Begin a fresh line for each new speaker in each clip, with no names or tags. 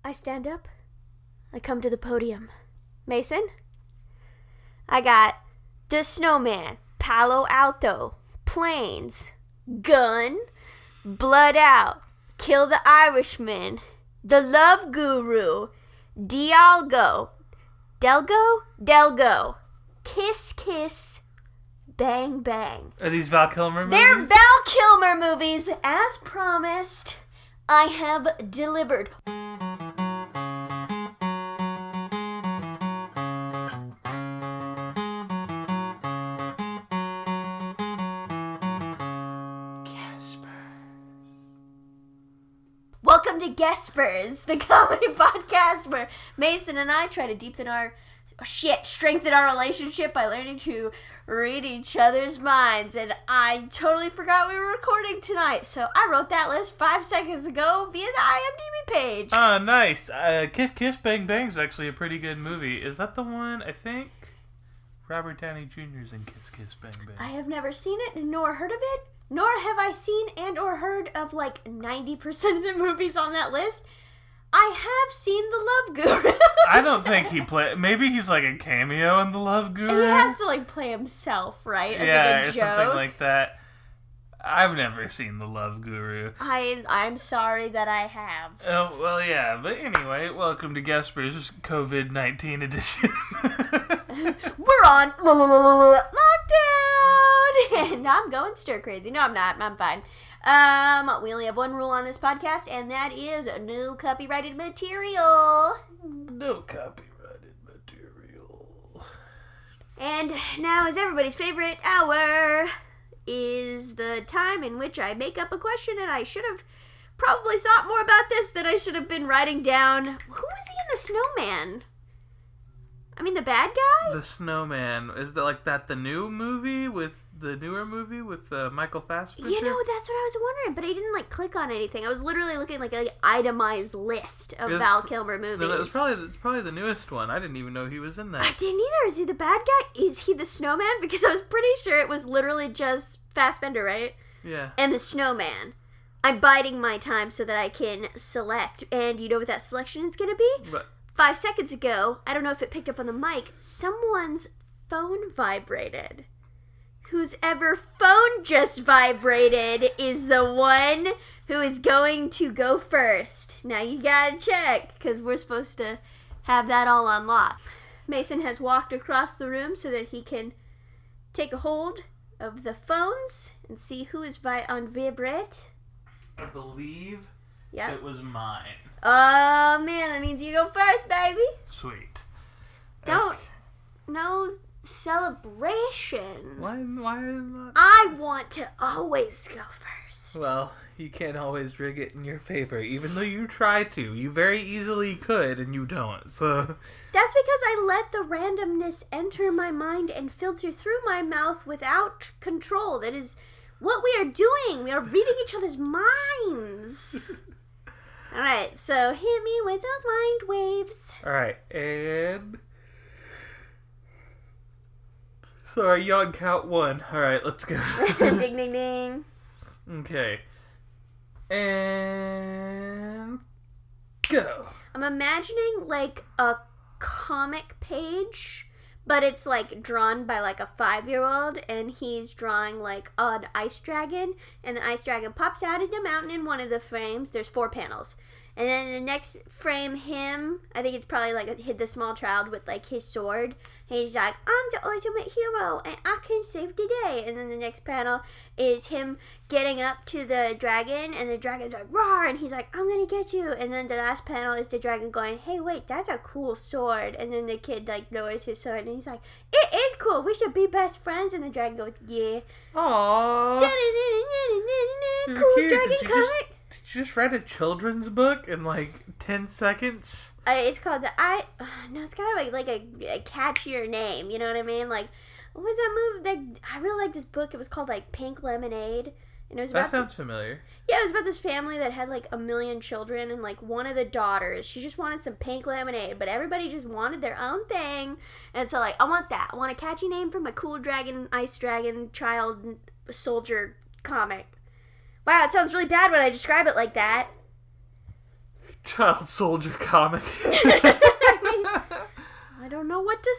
I stand up. I come to the podium. Mason? I got the Snowman, Palo Alto, Planes, Gun, Blood Out, Kill the Irishman, The Love Guru, Dialgo, Delgo, Kiss Kiss, Bang Bang.
Are these Val Kilmer movies?
They're Val Kilmer movies. As promised, I have delivered. Welcome to GuESPers, the comedy podcast where Mason and I try to strengthen our relationship by learning to read each other's minds. And I totally forgot we were recording tonight, so I wrote that list 5 seconds ago via the IMDb page.
Oh, nice. Kiss Kiss Bang Bang is actually a pretty good movie. Is that the one, I think? Robert Downey Jr.'s in Kiss Kiss Bang Bang.
I have never seen it nor heard of it. Nor have I seen and or heard of like 90% of the movies on that list. I have seen The Love Guru.
I don't think he maybe he's like a cameo in The Love Guru.
He has to like play himself, right? As
yeah,
like a
or
joke.
something like that. I've never seen The Love Guru.
I'm sorry that I have.
Oh, well, yeah. But anyway, welcome to GuESPers COVID-19 edition.
We're on lockdown! And I'm going stir crazy. No, I'm not. I'm fine. We only have one rule on this podcast, and that is no copyrighted material.
No copyrighted material.
And now is everybody's favorite hour is the time in which I make up a question, and I should have probably thought more about this than I should have been writing down. Who is he in The Snowman? I mean, the bad guy?
The Snowman. Is that the newer movie with Michael Fassbender?
You know, that's what I was wondering, but I didn't like click on anything. I was literally looking like an itemized list of Val Kilmer movies.
It's probably the newest one. I didn't even know he was in that.
I didn't either. Is he the bad guy? Is he the Snowman? Because I was pretty sure it was literally just Fassbender, right?
Yeah.
And the Snowman. I'm biding my time so that I can select. And you know what that selection is going to be?
But
5 seconds ago, I don't know if it picked up on the mic, someone's phone vibrated. Whose ever phone just vibrated is the one who is going to go first. Now you gotta check, because we're supposed to have that all unlocked. Mason has walked across the room so that he can take a hold of the phones and see who is on vibrate.
I believe
Yep.
it was mine.
Oh man, that means you go first, baby.
Sweet.
Don't.
Okay.
No celebration.
Why not?
I want to always go first.
Well, you can't always rig it in your favor, even though you try to. You very easily could, and you don't, so...
That's because I let the randomness enter my mind and filter through my mouth without control. That is what we are doing. We are reading each other's minds. Alright, so hit me with those mind waves.
Alright, and... Sorry, you on count one. Alright, let's go.
Ding, ding, ding.
Okay. And... go.
I'm imagining like a comic page, but it's like drawn by like a 5-year-old, and he's drawing like an ice dragon, and the ice dragon pops out of the mountain in one of the frames. There's 4 panels. And then in the next frame, I think it's probably like the small child with like his sword. And he's like, I'm the ultimate hero and I can save the day. And then the next panel is him getting up to the dragon, and the dragon's like, roar, and he's like, I'm gonna get you. And then the last panel is the dragon going, hey, wait, that's a cool sword. And then the kid like lowers his sword and he's like, it is cool, we should be best friends. And the dragon goes, yeah.
Aww.
Cool dragon comic.
Did you just write a children's book in like 10 seconds?
It's called no, it's kind of like a catchier name, you know what I mean? Like, what was that movie? I really like this book. It was called like Pink Lemonade. And it was
That sounds familiar.
Yeah, it was about this family that had like 1 million children, and like one of the daughters, she just wanted some pink lemonade, but everybody just wanted their own thing. And so like, I want that. I want a catchy name for my cool dragon, ice dragon, child soldier comic. Wow, it sounds really bad when I describe it like that.
child soldier comic.
I don't know what to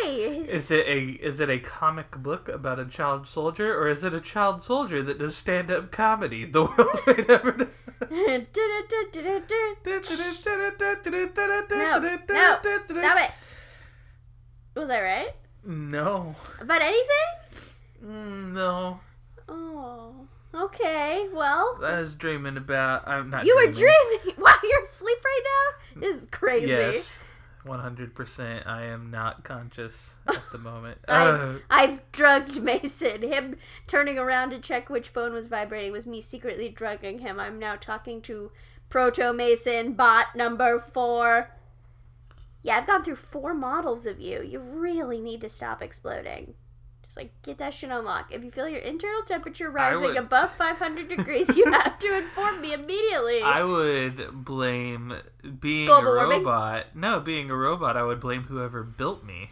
say.
Is it a comic book about a child soldier, or is it a child soldier that does stand-up comedy? The world may never know.
No, stop it. Was I right?
No.
About anything?
No.
Oh, okay. Well,
I was dreaming about. I'm not.
You were dreaming. Wow, you're asleep right now. This is crazy.
Yes. 100%. I am not conscious at the moment.
I've drugged Mason. Him turning around to check which phone was vibrating was me secretly drugging him. I'm now talking to Proto Mason, bot number 4. Yeah, I've gone through 4 models of you. You really need to stop exploding. Just get that shit on lock. If you feel your internal temperature rising above 500 degrees, you have to inform me immediately.
I would blame being
Global
a
warming?
robot. No, being a robot, I would blame whoever built me.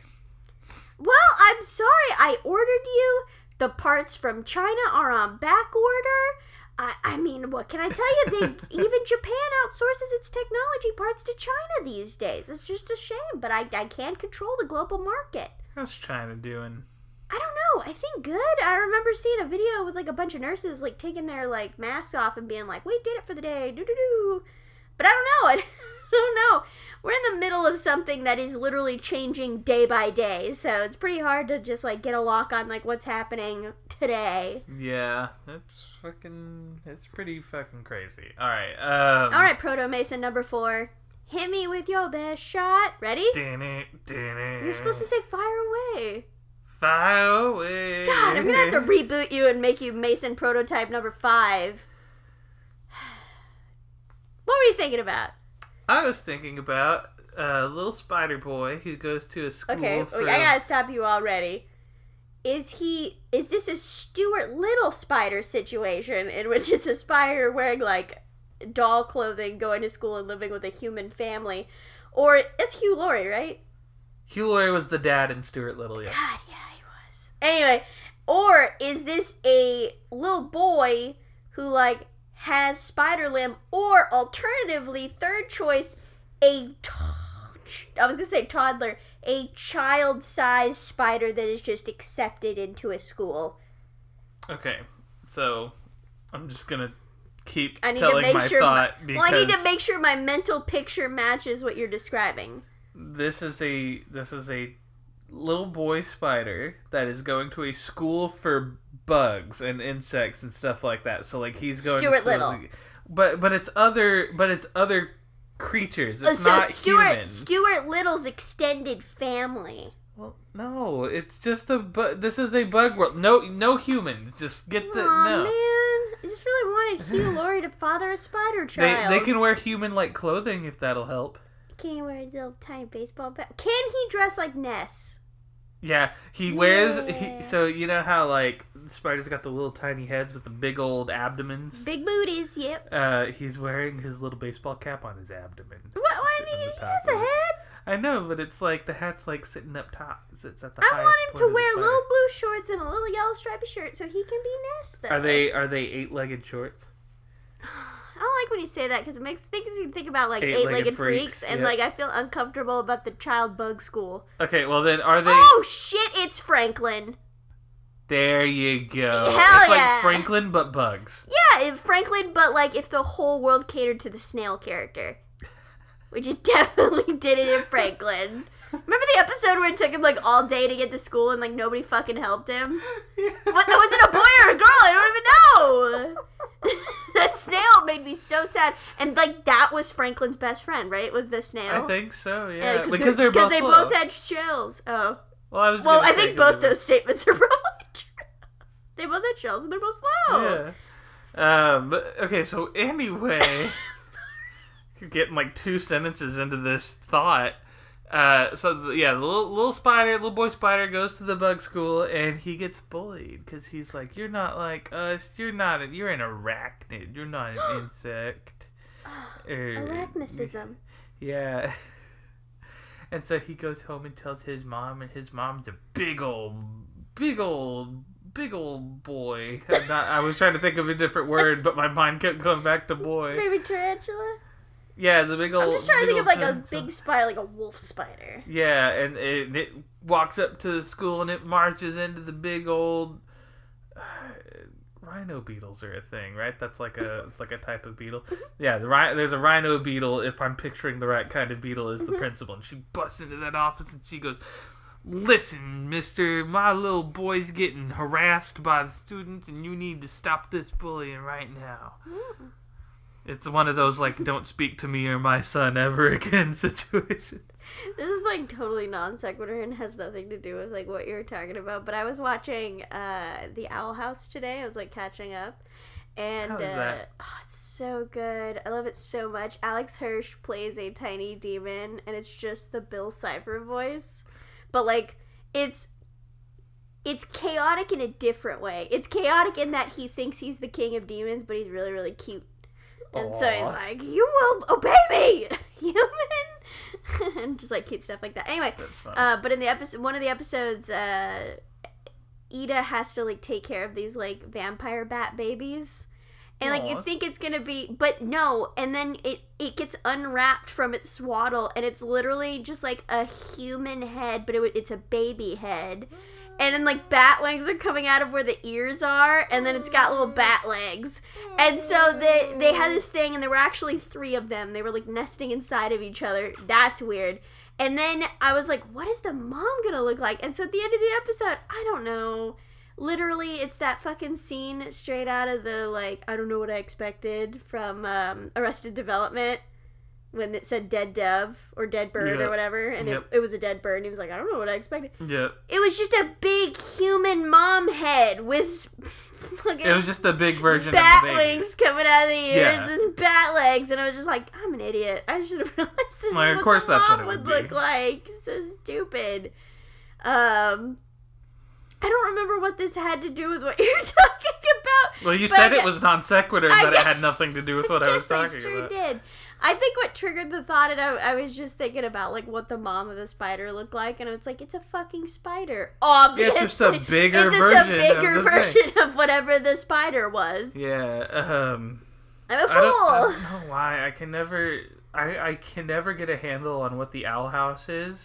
Well, I'm sorry. I ordered you. The parts from China are on back order. I mean, what can I tell you? Even Japan outsources its technology parts to China these days. It's just a shame, but I can't control the global market.
How's China doing?
I don't know. I think good. I remember seeing a video with a bunch of nurses taking their masks off and being like, "We did it for the day." Doo doo doo. But I don't know. I don't know. We're in the middle of something that is literally changing day by day, so it's pretty hard to just get a lock on what's happening today.
Yeah, it's pretty fucking crazy. All right.
All right, Proto Mason number 4. Hit me with your best shot. Ready? You're supposed to say fire away.
Fire away.
God, I'm gonna have to reboot you and make you Mason prototype number 5. What were you thinking about?
I was thinking about a little spider boy who goes to a school.
Okay, I gotta stop you already. Is this a Stuart Little spider situation in which it's a spider wearing doll clothing, going to school and living with a human family? Or it's Hugh Laurie, right?
Hugh Laurie was the dad in Stuart Little, yeah.
God, yeah, he was. Anyway, or is this a little boy who has spider limb, or alternatively, third choice, I was gonna say toddler, a child-sized spider that is just accepted into a school?
Okay, so I'm just gonna keep
I need
telling
to make
my
sure
thought because
I need to make sure my mental picture matches what you're describing.
this is a little boy spider that is going to a school for bugs and insects and stuff like that. So he's going
Stuart
to school,
Little.
but it's other creatures. It's not human.
Stuart Little's extended family.
Well, no, it's just this is a bug world. No humans. Just get the
Aw,
no.
man. I just really wanted Hugh Laurie to father a spider child.
They can wear human-like clothing if that'll help.
Can he wear a little tiny baseball bat? Can he dress like Ness?
Yeah, he wears. So you know how spiders got the little tiny heads with the big old abdomens.
Big booties, yep.
He's wearing his little baseball cap on his abdomen.
What? I mean, he has a head.
I know, but it's the hat's sitting up top. It's at the
I
highest
want him
point
to
of the
wear
spider.
little blue shorts and a little yellow stripy shirt so he can be Ness, though.
Are they 8-legged shorts?
I don't like when you say that because it makes me think about
Eight-legged
eight-legged freaks and
yep.
I feel uncomfortable about the child bug school.
Okay, well then are they?
Oh shit! It's Franklin.
There you go.
Hell
it's
yeah.
Franklin but bugs.
Yeah, Franklin, but if the whole world catered to the Snail character, which it definitely didn't in Franklin. Remember the episode where it took him all day to get to school and nobody fucking helped him?
Yeah.
What? Was it a boy or a girl? I don't even know. That snail made me so sad, and that was Franklin's best friend, right? Was the snail?
I think so, yeah. Because
they
both
both had shells. Oh.
Well,
I think both those statements are probably true. They both had shells, and they're both slow.
Yeah. Okay, so anyway, you're getting 2 sentences into this thought. The little boy spider goes to the bug school and he gets bullied because he's you're not like us. You're an arachnid. You're not an insect.
Arachnicism.
Yeah. And so he goes home and tells his mom, and his mom's a big old boy. I was trying to think of a different word, but my mind kept going back to boy.
Baby tarantula?
Yeah, the big old.
I'm just trying to think of like a
tent.
big spider, like a wolf spider.
Yeah, and it walks up to the school and it marches into the big old. Rhino beetles are a thing, right? That's like it's like a type of beetle. Yeah, there's a rhino beetle. If I'm picturing the right kind of beetle, is the principal, and she busts into that office and she goes, "Listen, mister, my little boy's getting harassed by the students, and you need to stop this bullying right now." It's one of those, like, don't speak to me or my son ever again situations.
This is, like, totally non sequitur and has nothing to do with, like, what you're talking about. But I was watching The Owl House today. I was, like, catching up. And,
How is that?
It's so good. I love it so much. Alex Hirsch plays a tiny demon, and it's just the Bill Cipher voice. But, like, it's chaotic in a different way. It's chaotic in that he thinks he's the king of demons, but he's really, really cute. And so he's like, "You will obey me, human," and just like cute stuff like that. Anyway, but in one of the episodes, Ida has to like take care of these like vampire bat babies, and like you think it's gonna be, but no, and then it gets unwrapped from its swaddle, and it's literally just like a human head, but it's a baby head. And then, like, bat wings are coming out of where the ears are, and then it's got little bat legs. And so they had this thing, and there were actually 3 of them. They were, like, nesting inside of each other. That's weird. And then I was like, what is the mom gonna look like? And so at the end of the episode, I don't know. Literally, it's that fucking scene straight out of the, like, I don't know what I expected from Arrested Development. When it said dead dove or dead bird or whatever, and it was a dead bird, and he was like, I don't know what I expected.
Yeah.
It was just a big human mom head with fucking
it was just a big version
bat
of the baby.
wings coming out of the ears and bat legs, and I was just like, I'm an idiot. I should have realized this is what the mom would look like. So stupid. I don't remember what this had to do with what you're talking about.
Well, you said it was non sequitur, but it had nothing to do with what I was talking about.
I sure did. I think what triggered the thought, and I was just thinking about, like, what the mom of the spider looked like, and it's like, it's a fucking spider. Obviously.
Yeah, it's just a bigger version
of whatever the spider was.
Yeah,
I'm a fool!
I don't know why. I can never get a handle on what the Owl House is,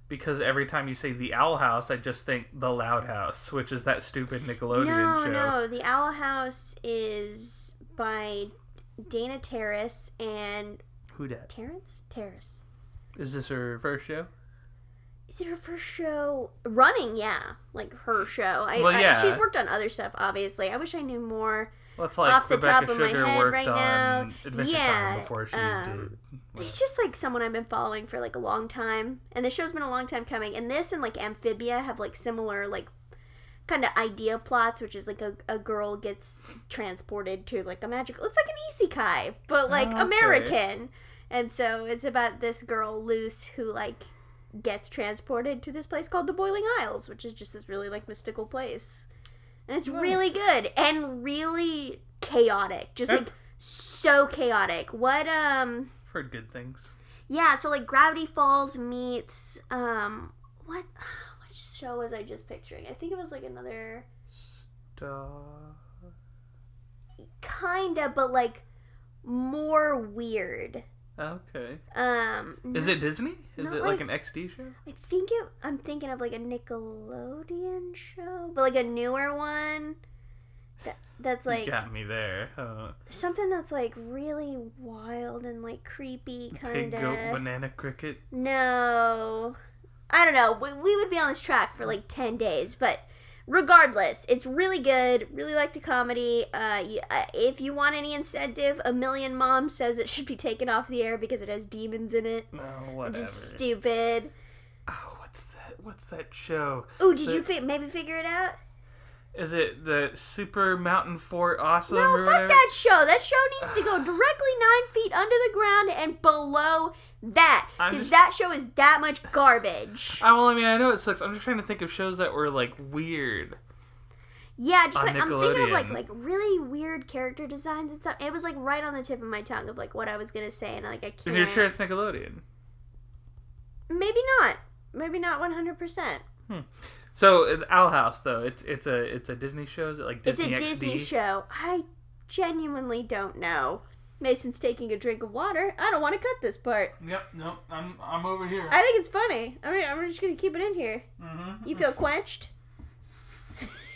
because every time you say the Owl House, I just think the Loud House, which is that stupid Nickelodeon show.
No, the Owl House is by Dana Terrace and...
Who dat?
Terrace.
Is this her first show?
Is it her first show? Running, yeah. Like, her show. She's worked on other stuff, obviously. I wish I knew more off the top of my head right now.
Adventure Time before she did.
It's just, like, someone I've been following for, like, a long time. And the show's been a long time coming. And this and, like, Amphibia have, like, similar, like, kind of idea plots, which is like a girl gets transported to like a magical, it's like an isekai, but like American. And so it's about this girl, Luce, who like gets transported to this place called the Boiling Isles, which is just this really like mystical place. And it's really good and really chaotic. Just like so chaotic. What
heard good things.
Yeah, so like Gravity Falls meets what show was I just picturing? I think it was like another kinda, but like more weird.
Okay. Is it Disney? Is it like an XD show?
I'm thinking of like a Nickelodeon show, but like a newer one. That's like,
you got me there.
Something that's like really wild and like creepy, kind of.
Pig, goat, banana, cricket.
No. I don't know. We would be on this track for like 10 days, but regardless, it's really good. Really like the comedy. If you want any incentive, A Million Moms says it should be taken off the air because it has demons in it.
No, whatever.
Which is stupid.
Oh, what's that show?
Ooh, did you maybe figure it out?
Is it the Super Mountain Fort Awesome?
No, fuck that show. That show needs to go directly 9 feet under the ground and below that. Because that show is that much garbage.
Well, I mean, I know it sucks. I'm just trying to think of shows that were, like, weird.
Yeah, just like, I'm thinking of, like really weird character designs and stuff. It was, like, right on the tip of my tongue of, like, what I was going to say. And, like, I can't.
And you're sure it's Nickelodeon?
Maybe not. Maybe not 100%.
So Owl House, though, it's a Disney show. Is it like Disney XD?
It's a Disney show. I genuinely don't know. Mason's taking a drink of water. I don't want to cut this part.
Yep, nope, I'm over here.
I think it's funny. I'm just going to keep it in here.
Mm-hmm.
You feel quenched?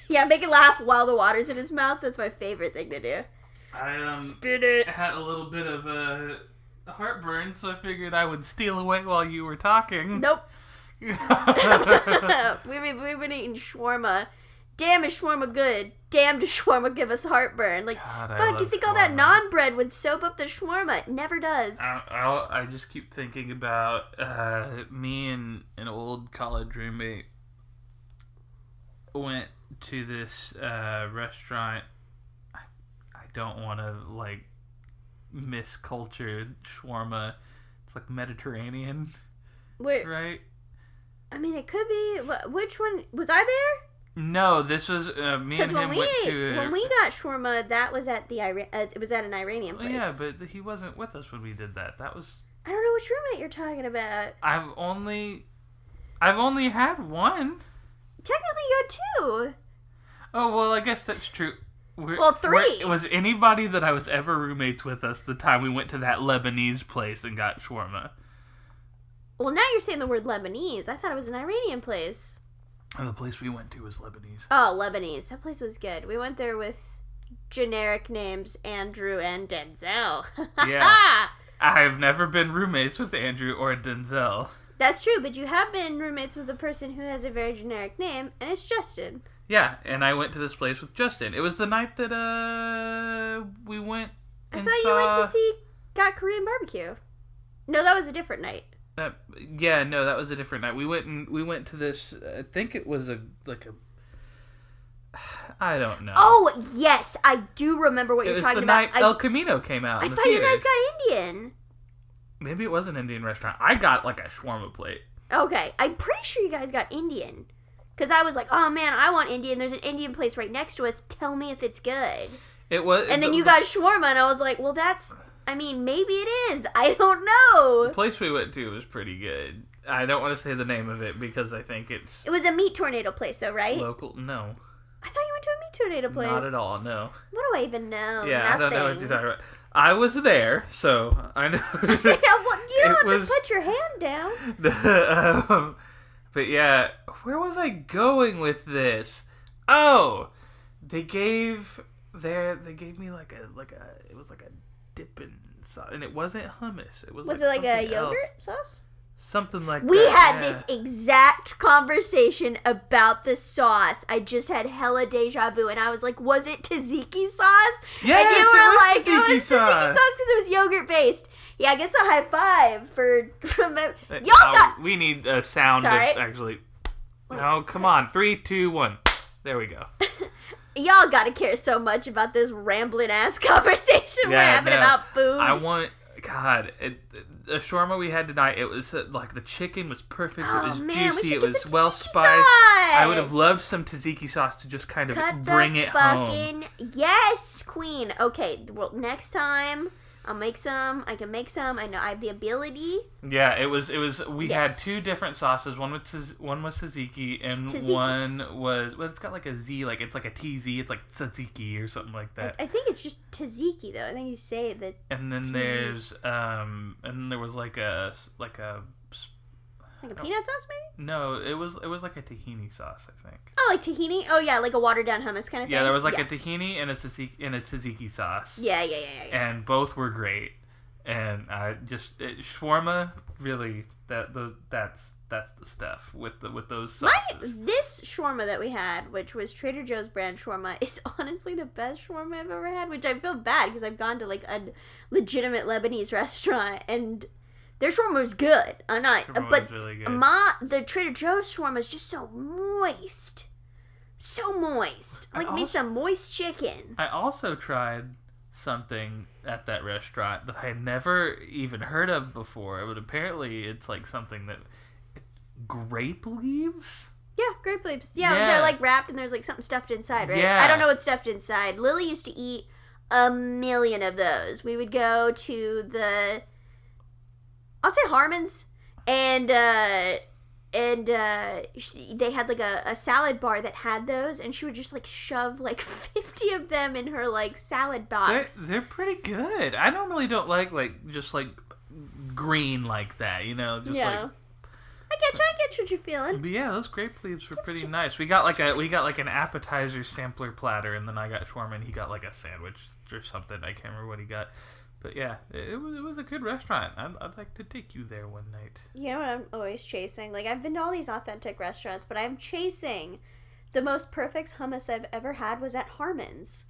Yeah, make it laugh while the water's in his mouth. That's my favorite thing to do.
I
Spit it.
had a little bit of heartburn, so I figured I would steal away while you were talking.
Nope. We've been eating shawarma. Damn, is shawarma good? Damn, does shawarma give us heartburn? Like,
God,
fuck, you think all that naan bread would soap up the shawarma? It never does.
I just keep thinking about me and an old college roommate went to this restaurant. I don't want to, like, miscultured shawarma. It's like Mediterranean.
Wait,
right?
I mean, it could be. Which one? Was I there?
No, this was me and him went to.
When we got shawarma, that was at the it was at an Iranian place.
Yeah, but he wasn't with us when we did that. That was.
I don't know which roommate you're talking about.
I've only had one.
Technically, you had two.
Oh well, I guess that's true.
Three.
Was anybody that I was ever roommates with us the time we went to that Lebanese place and got shawarma?
Well, now you're saying the word Lebanese. I thought it was an Iranian place.
And the place we went to was Lebanese.
Oh, Lebanese. That place was good. We went there with generic names Andrew and Denzel.
Yeah. I've never been roommates with Andrew or Denzel.
That's true, but you have been roommates with a person who has a very generic name, and it's Justin.
Yeah, and I went to this place with Justin. It was the night that we went and
I thought you went to see Got Korean Barbecue. No, that was a different night.
That was a different night. We went to this. I think it was I don't know.
Oh yes, I do remember what you're talking about.
It was the night El Camino came out.
I thought you guys got Indian.
Maybe it was an Indian restaurant. I got like a shawarma plate.
Okay, I'm pretty sure you guys got Indian. Because I was like, oh man, I want Indian. There's an Indian place right next to us. Tell me if it's good.
It was.
And then you got shawarma, and I was like, well, maybe it is. I don't know.
The place we went to was pretty good. I don't want to say the name of it because I think it's...
It was a meat tornado place, though, right?
Local? No.
I thought you went to a meat tornado place.
Not at all, no.
What do I even know?
Yeah,
Nothing.
I don't know what you're talking about. I was there, so I know.
Yeah, well, you don't have to put your hand down.
But yeah, where was I going with this? Oh, they gave me like it was like a dipping sauce, and it wasn't hummus. It was
it like a yogurt sauce?
Something like
we
that.
We had this exact conversation about the sauce. I just had hella deja vu, and I was like, was it tzatziki sauce?
Yes,
and you were
it was
like,
tzatziki
it was
sauce.
Tzatziki sauce because it was yogurt based. Yeah, I guess a high five for y'all got.
We need a sound of actually. No, come on, 3, 2, 1. There we go.
Y'all gotta care so much about this rambling ass conversation we're having about food.
The shawarma we had tonight, it was like the chicken was perfect.
Oh,
it was
man,
juicy. It was well spiced. I would have loved some tzatziki sauce to just kind of bring it home.
Yes, queen. Okay, well, next time I'll make some. I can make some. I know I have the ability.
Yeah, it was. We had two different sauces. One was tzatziki, and one was it's got like a Z, like it's like a TZ. It's like tzatziki or something like that.
I think it's just tzatziki though. I think you say that.
And then there's there was like a
peanut sauce maybe?
No, it was like a tahini sauce, I think.
Oh, like tahini? Oh yeah, like a watered down hummus kind of thing.
Yeah, there was like a tahini and a tzatziki sauce.
Yeah.
And both were great. And shawarma, really, that's the stuff with those sauces.
This shawarma that we had, which was Trader Joe's brand shawarma, is honestly the best shawarma I've ever had. Which I feel bad because I've gone to like a legitimate Lebanese restaurant and their shawarma was good. But
really good.
The Trader Joe's shawarma is just so moist. So moist. Me some moist chicken.
I also tried something at that restaurant that I had never even heard of before. But apparently it's like something that... Grape leaves?
Yeah, grape leaves. Yeah, they're like wrapped and there's like something stuffed inside, right?
Yeah.
I don't know what's stuffed inside. Lily used to eat a million of those. We would go to I'll say Harmon's, and and they had like a salad bar that had those, and she would just like shove like 50 of them in her like salad box.
They're pretty good. I normally don't like just like green like that, just like.
I get what you're feeling.
But yeah, those grape leaves were pretty nice. We got like an appetizer sampler platter, and then I got shawarma, and he got like a sandwich or something. I can't remember what he got. But yeah, it was a good restaurant. I'd like to take you there one night.
You know what I'm always chasing? Like, I've been to all these authentic restaurants, but I'm chasing the most perfect hummus I've ever had was at Harmon's.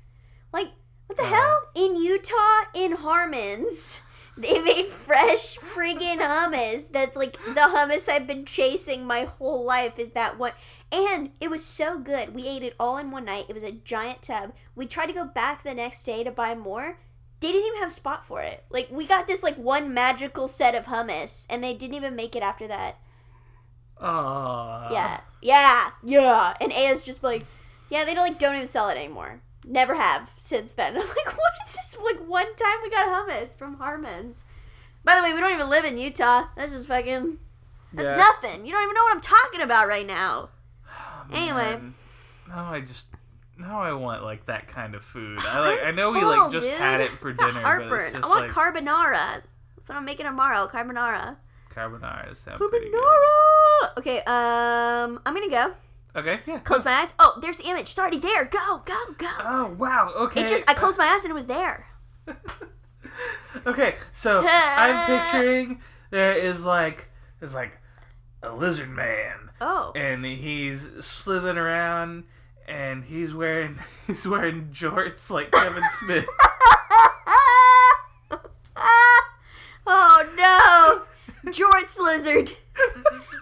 Like, what the hell? In Utah, in Harmon's, they made fresh friggin' hummus. That's like the hummus I've been chasing my whole life is that one. And it was so good. We ate it all in one night. It was a giant tub. We tried to go back the next day to buy more. They didn't even have a spot for it. Like, we got this, like, one magical set of hummus, and they didn't even make it after that. Yeah. And Aya's just like, yeah, they don't even sell it anymore. Never have since then. I'm like, what is this? Like, one time we got hummus from Harmon's. By the way, we don't even live in Utah. That's just fucking... That's nothing. You don't even know what I'm talking about right now.
Oh,
anyway.
Now I want like that kind of food. I know we like just had it for dinner, but it's just
I want carbonara. That's what I'm making tomorrow. Carbonara
sounds pretty good.
Okay, I'm gonna go.
Okay, yeah.
Close my eyes. Oh, there's the image. It's already there. Go.
Oh wow. Okay.
I closed my eyes and it was there.
Okay, so I'm picturing there's like a lizard man.
Oh.
And he's slithering around. And he's wearing jorts like Kevin Smith.
Oh no! Jorts lizard.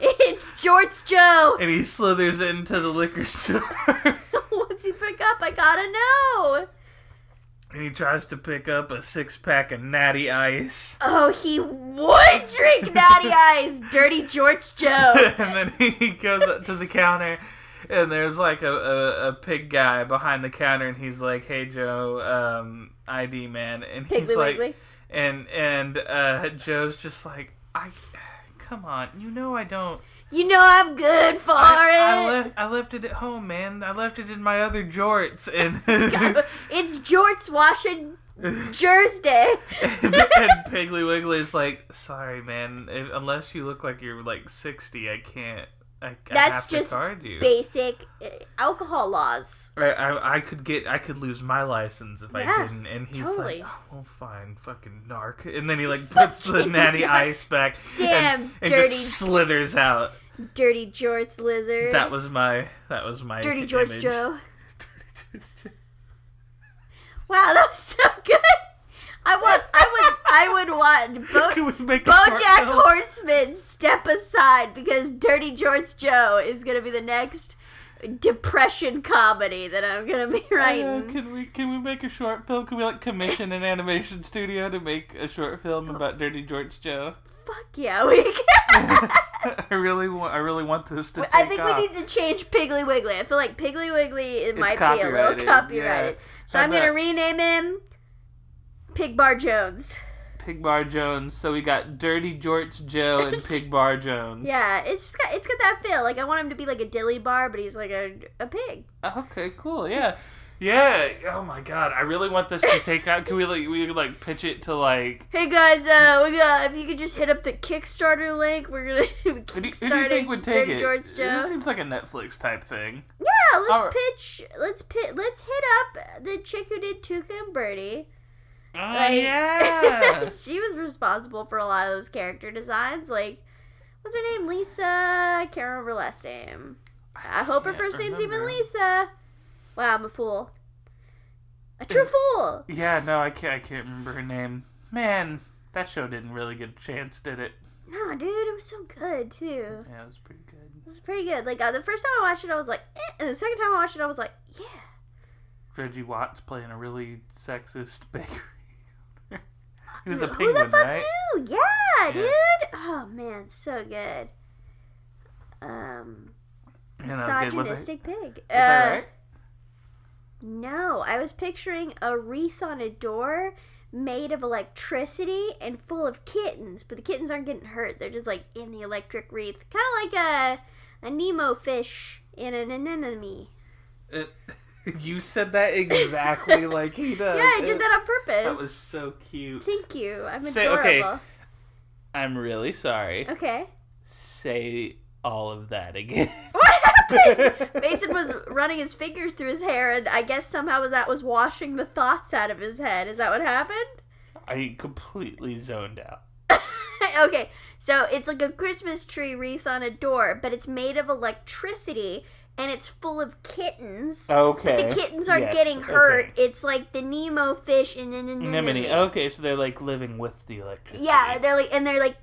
It's Jorts Joe.
And he slithers into the liquor store.
What's he pick up? I gotta know.
And he tries to pick up a 6-pack of Natty Ice.
Oh, he would drink Natty Ice. Dirty Jorts Joe.
And then he goes up to the counter. And there's like a pig guy behind the counter, and he's like, "Hey Joe, ID man," and he's like,
Wiggly.
and Joe's just like, come on, I don't.
I'm good for it.
I left it at home, man. I left it in my other jorts, and
it's jorts washing Thursday.
and Piggly Wiggly's like, sorry, man. Unless you look like you're like 60, I can't.
That's
have
just
to card you.
Basic alcohol laws.
I could lose my license if I didn't, and he's
totally.
like, oh, fine, fucking narc, and then he like puts the Natty Ice back, and
dirty,
just slithers out.
Dirty Jorts lizard.
That was my
Dirty
image.
Jorts Joe. Wow, that was so good. I would want BoJack Horseman step aside because Dirty Jorts Joe is gonna be the next depression comedy that I'm gonna be writing.
Can we make a short film? Can we like commission an animation studio to make a short film about Dirty Jorts Joe?
Fuck yeah, we can.
I really want this to take
I think
off.
we need to change Piggly Wiggly. I feel like Piggly Wiggly might be a little copyrighted.
Yeah.
So I'm gonna rename him Pig Bar Jones.
Pig Bar Jones. So we got Dirty Jorts Joe and Pig Bar Jones.
Yeah, it's got that feel. Like I want him to be like a dilly bar, but he's like a pig.
Okay, cool. Yeah. Yeah. Oh my god, I really want this to take out. Can we like pitch it to like?
Hey guys, we got. If you could just hit up the Kickstarter link, we're gonna
Who do you think would take
Dirty
it?
Jorts Joe.
It seems like a Netflix type thing.
Yeah, let's hit up the chick who did Tuca and Birdie.
Yeah.
She was responsible for a lot of those character designs. Like, what's her name? Lisa. I can't remember her last name. I hope her first name's even Lisa. Wow, I'm a fool. A true fool.
Yeah, no, I can't remember her name. Man, that show didn't really get a chance, did it?
No, dude, it was so good too.
Yeah, it was pretty good.
It was pretty good. Like the first time I watched it, I was like, eh. And the second time I watched it, I was like, yeah.
Reggie Watts playing a really sexist bakery. He was a
Who
penguin,
the fuck
right?
knew? Yeah, dude. Oh man, so good. Misogynistic pig.
Was that right?
No, I was picturing a wreath on a door made of electricity and full of kittens, but the kittens aren't getting hurt. They're just like in the electric wreath, kind of like a Nemo fish in an anemone.
You said that exactly like he does.
Yeah, I did that on purpose.
That was so cute.
Thank you. I'm
adorable.
Okay.
I'm really sorry.
Okay.
Say all of that again.
What happened? Mason was running his fingers through his hair, and I guess somehow that was washing the thoughts out of his head. Is that what happened?
I completely zoned out.
Okay, so it's like a Christmas tree wreath on a door, but it's made of electricity, and it's full of kittens.
Okay.
But the kittens aren't getting hurt. Okay. It's like the Nemo fish in an anemone.
Okay, so they're like living with the electricity.
Yeah, they're like.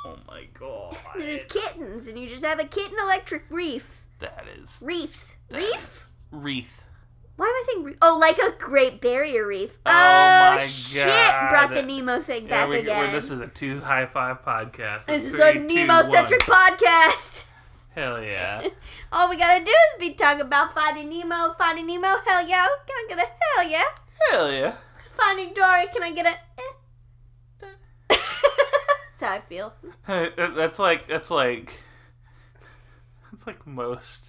Oh my god.
There's kittens, and you just have a kitten electric wreath.
That is.
Wreath.
Wreath.
Why am I saying wreath? Oh, like a Great Barrier Reef.
Oh my god.
Shit, brought the Nemo thing back again.
This is a 2 high 5 podcast.
This is a Nemo-centric podcast.
Hell yeah.
All we gotta do is be talking about Finding Nemo. Finding Nemo, hell yeah. Can I get a hell yeah?
Hell yeah.
Finding Dory, can I get a eh? That's how I feel.
That's like most.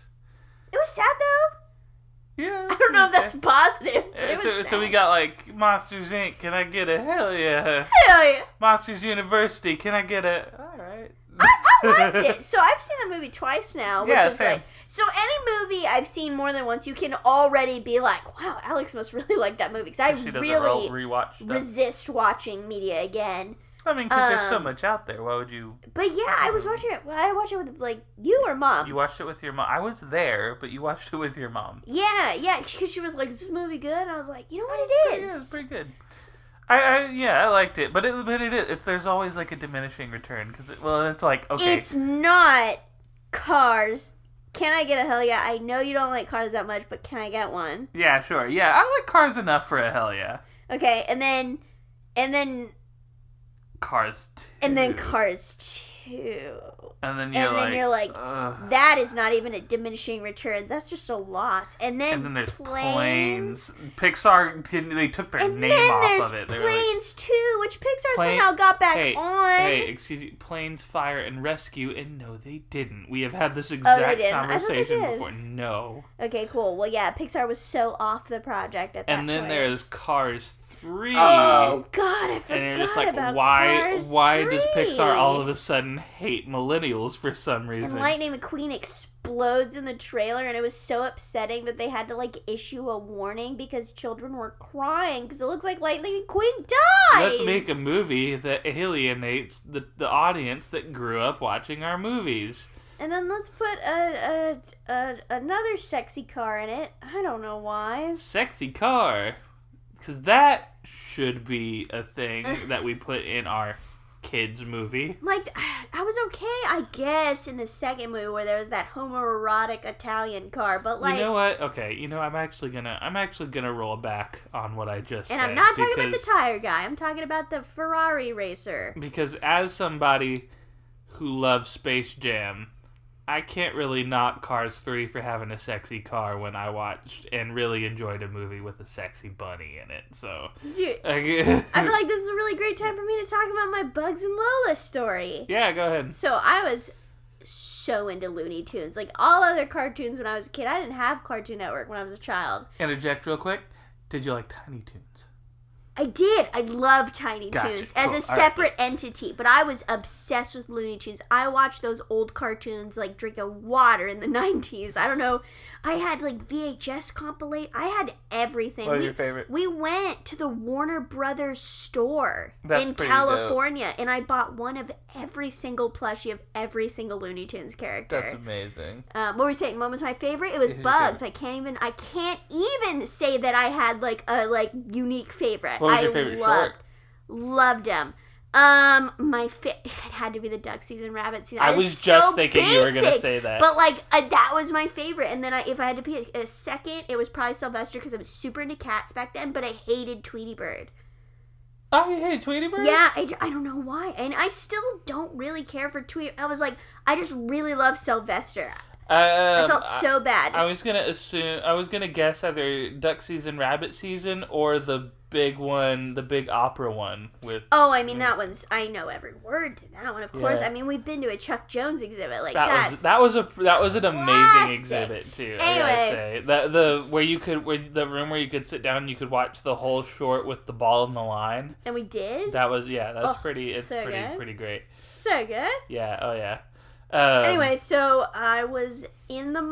It was sad though.
Yeah.
I don't know if that's positive, but it was sad.
So we got like Monsters Inc. Can I get a hell yeah?
Hell yeah.
Monsters University. Can I get a alright?
I liked it. So I've seen that movie twice now. Which is
same.
like, so any movie I've seen more than once, you can already be like, wow, Alex must really like that movie. Because I really resist watching media again.
I mean, because there's so much out there. Why would you?
But yeah, I was watching it. I watched it with like you or mom.
You watched it with your mom. I was there, but you watched it with your mom.
Yeah, because she was like, "Is this movie good?" And I was like, "You know what it is?
Yeah, it's pretty good." I liked it, but it is. There's always like a diminishing return because it's like okay.
It's not Cars. Can I get a hell yeah? I know you don't like Cars that much, but can I get one?
Yeah, sure. Yeah, I like Cars enough for a hell yeah.
Okay, and then.
Cars 2.
And then Cars 2.
And then you're like
that is not even a diminishing return. That's just a loss. And then
there's Planes. Pixar, they took their name off of it.
And then there's Planes 2, which Pixar somehow got back on.
Hey, excuse me. Planes, Fire, and Rescue. And no, they didn't. We have had this exact conversation before. No.
Okay, cool. Well, yeah, Pixar was so off the project at that point.
And then there's Cars 3.
Oh, God, I forgot
and you're just like,
about
why
Cars 3?
Does Pixar all of a sudden hate millennials for some reason?
And Lightning McQueen explodes in the trailer, and it was so upsetting that they had to, like, issue a warning because children were crying because it looks like Lightning McQueen dies!
Let's make a movie that alienates the audience that grew up watching our movies.
And then let's put another sexy car in it. I don't know why.
Sexy car? Because that should be a thing that we put in our kids movie.
Like, I was okay, I guess, in the second movie where there was that homoerotic Italian car, but like...
You know what? Okay, I'm actually gonna roll back on what I just said.
And I'm not talking about the tire guy. I'm talking about the Ferrari racer.
Because as somebody who loves Space Jam, I can't really knock Cars 3 for having a sexy car when I watched and really enjoyed a movie with a sexy bunny in it. So,
dude, I feel like this is a really great time for me to talk about my Bugs and Lola story.
Yeah, go ahead.
So I was so into Looney Tunes. Like all other cartoons when I was a kid. I didn't have Cartoon Network when I was a child.
Interject real quick. Did you like Tiny Toons?
I did. I love Tiny Toons as a separate entity, but I was obsessed with Looney Tunes. I watched those old cartoons like drinking water in the 90s. I don't know. I had like VHS compilate. I had everything.
What was your favorite?
We went to the Warner Brothers store in
pretty
California,
dope.
and I bought one of every single plushie of every single Looney Tunes character.
That's amazing.
What were you saying? What was my favorite? It was Bugs. I can't even say that I had like a unique favorite.
What was your favorite short?
Loved him. It had to be the duck season, rabbit season.
I was just thinking you were gonna say that.
But that was my favorite. And then if I had to pick a second, it was probably Sylvester because I was super into cats back then. But I hated Tweety Bird.
Oh, you hate Tweety Bird?
Yeah, I don't know why. And I still don't really care for Tweety. I was like, I just really love Sylvester. I felt so bad.
I was gonna guess either duck season, rabbit season, or the big one, the big opera one with.
Oh, I mean that one's. I know every word to that one, of course. I mean, we've been to a Chuck Jones exhibit, like
that was an amazing exhibit too.
Anyway,
I gotta say the room where you could sit down, and you could watch the whole short with the ball in the line.
And we did.
That's pretty. It's
so
pretty great.
So good.
Yeah. Oh yeah.
Anyway, so I was in a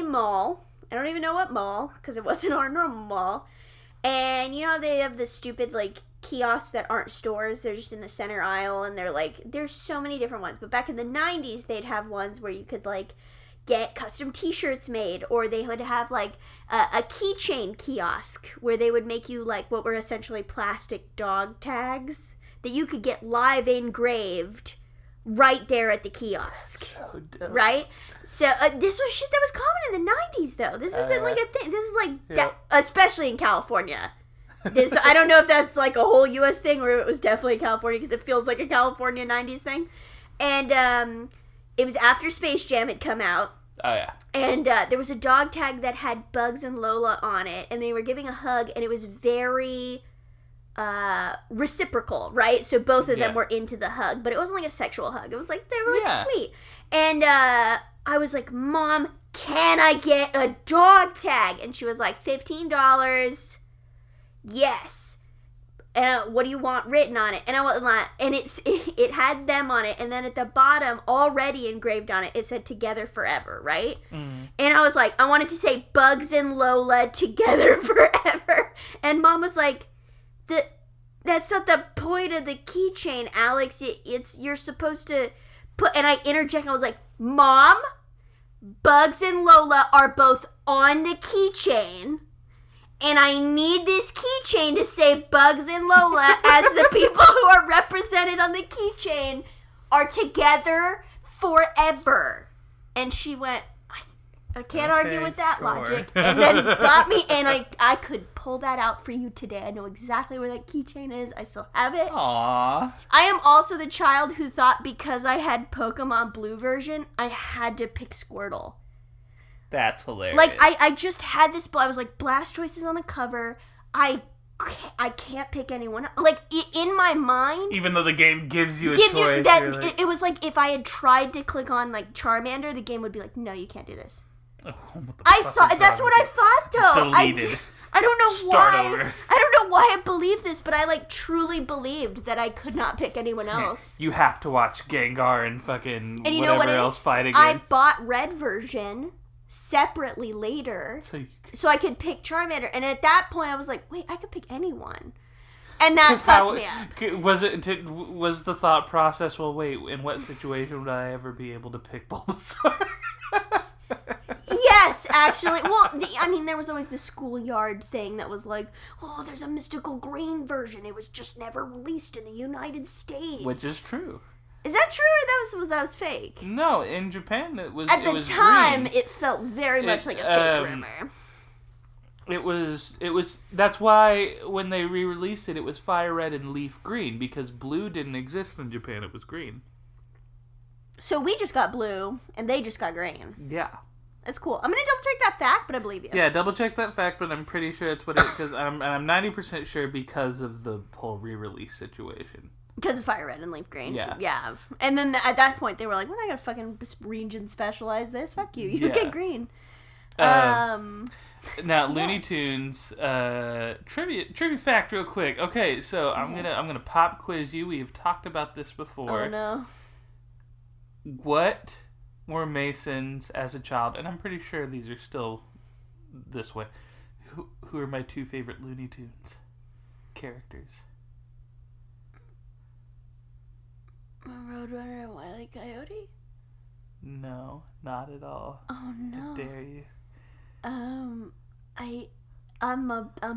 mall. I don't even know what mall, because it wasn't our normal mall. And, you know, they have the stupid, like, kiosks that aren't stores. They're just in the center aisle, and they're, like, there's so many different ones. But back in the 90s, they'd have ones where you could, like, get custom t-shirts made, or they would have, like, a keychain kiosk where they would make you, like, what were essentially plastic dog tags that you could get live engraved right there at the kiosk.
So dope.
Right? So this was shit that was common in the 90s, though. This isn't like a thing. This is like, that, especially in California. I don't know if that's like a whole U.S. thing or it was definitely California, because it feels like a California 90s thing. And it was after Space Jam had come out.
Oh, yeah.
And there was a dog tag that had Bugs and Lola on it, and they were giving a hug, and it was very reciprocal, right? So both of them were into the hug, but it wasn't like a sexual hug. It was like, they were like sweet. And I was like, Mom, can I get a dog tag? And she was like, $15. Yes. And what do you want written on it? And I was like, and it had them on it, and then at the bottom, already engraved on it, it said "Together Forever," right? Mm. And I was like, I wanted to say Bugs and Lola together forever. And Mom was like, that's not the point of the keychain, Alex. You're supposed to put. And I interjected. I was like, Mom, Bugs and Lola are both on the keychain, and I need this keychain to say Bugs and Lola as the people who are represented on the keychain are together forever. And she went, I can't argue with that logic. And then got me, and I could pull that out for you today. I know exactly where that keychain is. I still have it.
Aww.
I am also the child who thought because I had Pokemon Blue version, I had to pick Squirtle.
That's hilarious.
Like, I just had this, I was like, Blastoise is on the cover. I can't pick anyone. Like, in my mind...
Even though the game gives you a choice.
It was like, if I had tried to click on, like, Charmander, the game would be like, no, you can't do this.
Oh,
That's what I thought, though.
Deleted.
I don't know
Start
why.
over.
I don't know why I believed this, but I, like, truly believed that I could not pick anyone else.
You have to watch Gengar and fucking
and you
whatever
know what
else fight again.
I bought red version separately later, so I could pick Charmander. And at that point, I was like, wait, I could pick anyone. And that fucked me up.
Was the thought process, well, wait, in what situation would I ever be able to pick Bulbasaur?
Yes, actually. Well, I mean, there was always the schoolyard thing that was like, oh, there's a mystical green version. It was just never released in the United States.
Which is true.
Is that true, or that was fake?
No, in Japan it was.
At the time,
green.
It felt very much like a fake rumor.
It was. That's why when they re-released it, it was fire red and leaf green, because blue didn't exist in Japan. It was green.
So we just got blue, and they just got green.
Yeah.
That's cool. I'm gonna double check that fact, but I believe you.
Yeah, double check that fact, but I'm pretty sure it's what it. Because I'm 90% sure because of the whole re-release situation.
Because of fire red and leaf green.
Yeah.
Yeah. And then at that point, they were like, we're not going to fucking region specialize this. Fuck you. You get green.
Now, Looney Tunes, trivia fact real quick. Okay, so I'm gonna pop quiz you. We've talked about this before.
Oh, no.
What were Masons as a child? And I'm pretty sure these are still this way. Who are my two favorite Looney Tunes characters?
Roadrunner and Wile E. Coyote?
No, not at all.
Oh no!
How dare you?
I'm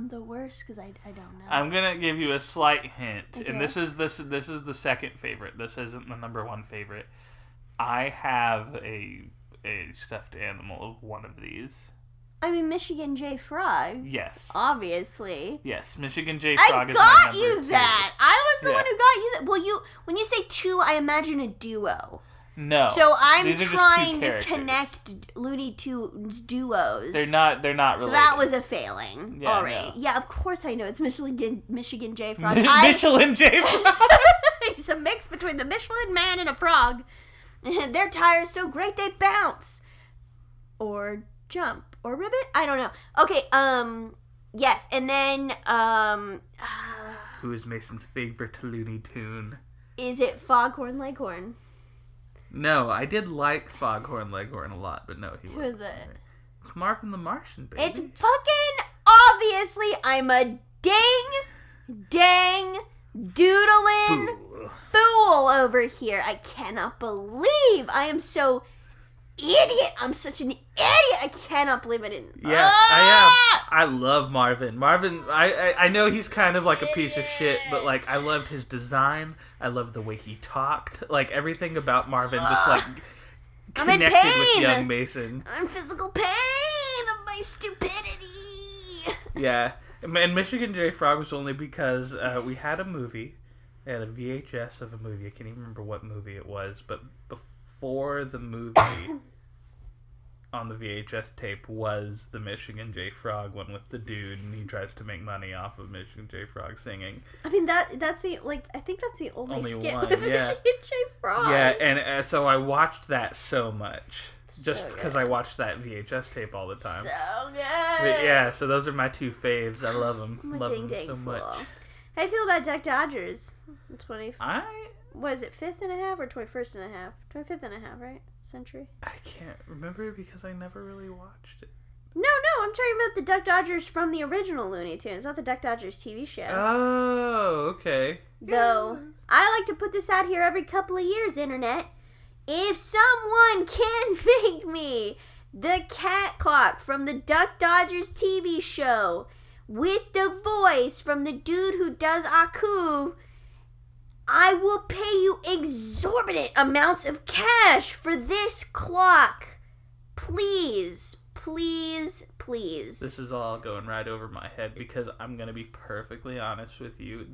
the worst because I don't know.
I'm gonna give you a slight hint,
okay.
And this is the second favorite. This isn't the number one favorite. I have a stuffed animal of one of these.
I mean, Michigan J. Frog.
Yes.
Obviously.
Yes, Michigan J. Frog is my
I got
number
you
two.
that. I was the one who got you that. Well, when you say two, I imagine a duo.
No.
So I'm
These are just two
trying to
characters.
connect Looney Tunes duos.
They're not related.
So that was a failing already.
No.
Yeah, of course I know. It's Michigan J. Frog.
Michelin J. Frog.
It's a mix between the Michelin Man and a frog. And their tires so great they bounce. Or jump. Or ribbit? I don't know. Okay, yes. And then,
Who is Mason's favorite Looney Tune?
Is it Foghorn Leghorn?
No, I did like Foghorn Leghorn a lot, but no, he wasn't.
Who is it?
It's Marvin the Martian, baby.
It's fucking obviously I'm a dang doodling fool over here. I cannot believe I am so idiot. I'm such an idiot. I cannot believe I didn't.
Yeah, I am. I love Marvin. Marvin, I know he's kind of like a piece of shit, but like I loved his design. I loved the way he talked. Like everything about Marvin just like connected with young Mason.
I'm in physical pain of my stupidity.
Yeah, and Michigan J. Frog was only because we had a movie. We had a VHS of a movie. I can't even remember what movie it was, but before the movie on the VHS tape was the Michigan J. Frog one with the dude, and he tries to make money off of Michigan J. Frog singing.
I mean that's the I think that's the only skit
one,
with
yeah.
Michigan J. Frog.
Yeah, and so I watched that so much. Just
So
because
good.
I watched that VHS tape all the time.
So good.
But yeah, so those are my two faves. I love them.
I'm a
Love them
dang
so
fool.
much.
How do you feel about Duck Dodgers?
I
Was it 5th and a half or 21st and a half? 25th and a half, right? Century?
can't remember because I never really watched it.
No, I'm talking about the Duck Dodgers from the original Looney Tunes, not the Duck Dodgers TV show.
Oh, okay.
Though, I like to put this out here every couple of years, Internet. If someone can make me the cat clock from the Duck Dodgers TV show with the voice from the dude who does Aku, I will pay you exorbitant amounts of cash for this clock. Please, please, please.
This is all going right over my head because I'm going to be perfectly honest with you.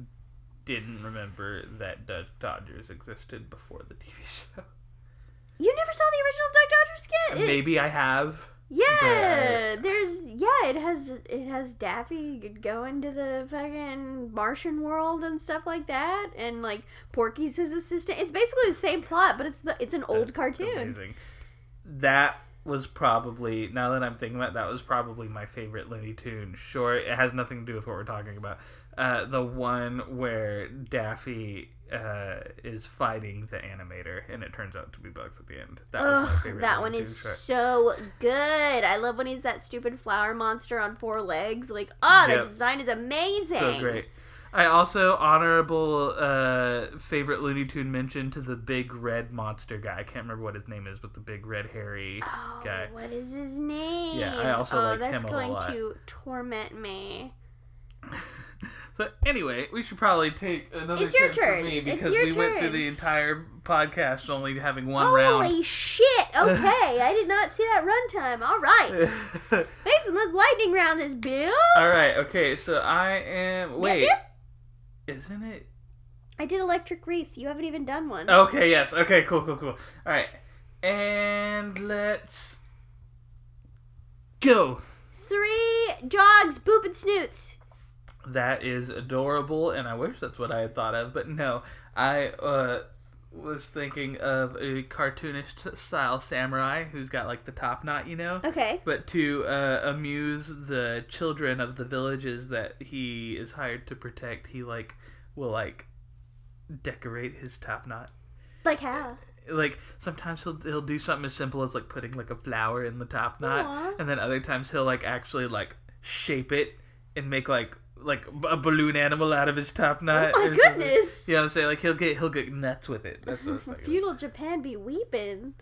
Didn't remember that Duck Dodgers existed before the TV show.
You never saw the original Duck Dodgers skit?
Maybe I have.
Yeah, it has Daffy going to the fucking Martian world and stuff like that, and like Porky's his assistant. It's basically the same plot, but it's an old cartoon.
Amazing. That was probably, now that I'm thinking about it, that was probably my favorite Looney Tune. Sure, it has nothing to do with what we're talking about. The one where Daffy is fighting the animator, and it turns out to be Bugs at the end. That was my favorite.
That one is so good. I love when he's that stupid flower monster on 4 legs. Like, the design is amazing.
So great. I also honorable favorite Looney Tune mention to the big red monster guy. I can't remember what his name is, but the big red hairy guy.
What is his name?
Yeah, I also liked him a lot.
That's going to torment me.
So anyway, we should probably take another
It's your
turn
turn.
for me because
It's your
we went through
turn.
the entire podcast only having one round.
Holy shit! Okay, I did not see that runtime. All right, Mason, let's lightning round this bill.
All right. Okay. So I am. Wait.
Yep.
Isn't it?
I did electric wreath. You haven't even done one.
Okay. Yes. Okay. Cool. All right. And let's go.
3 dogs booping snoots.
That is adorable, and I wish that's what I had thought of, but no. I was thinking of a cartoonist style samurai who's got like the top knot, you know?
Okay.
But to amuse the children of the villages that he is hired to protect, he will decorate his top knot.
Like how?
Like sometimes he'll do something as simple as like putting like a flower in the top knot,
Aww.
and then other times he'll like actually like shape it and make like a balloon animal out of his top knot.
Oh my goodness!
You know what I'm saying? Like he'll get nuts with it. That's what I was thinking.
Feudal Japan be weeping.